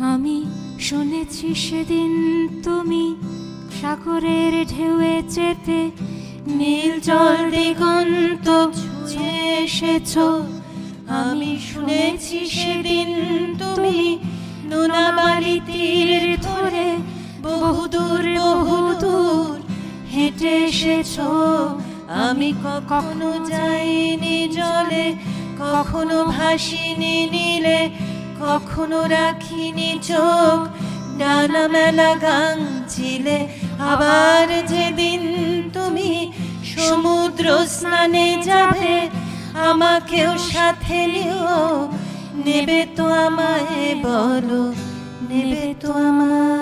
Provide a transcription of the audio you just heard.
আমি শুনেছি সেদিন তুমি সাগরের ঢেউয়ে চেপে নীল জল দিগন্ত ছুঁয়ে এসেছো। আমি শুনেছি সেদিন তুমি নোনাবালি তীর ধরে বহুদূর বহুদূর হেঁটে এসেছো। আমি কখনো যাইনি জলে, কখনো ভাসিনি নীলে, কখনো রাখিনি চোখ ডানা মেলা গাং ছিলে। আবার যেদিন তুমি সমুদ্র স্নানে যাবে, আমাকেও সাথে নিও। নেবে তো আমায় বলো, নেবে তো আমায়?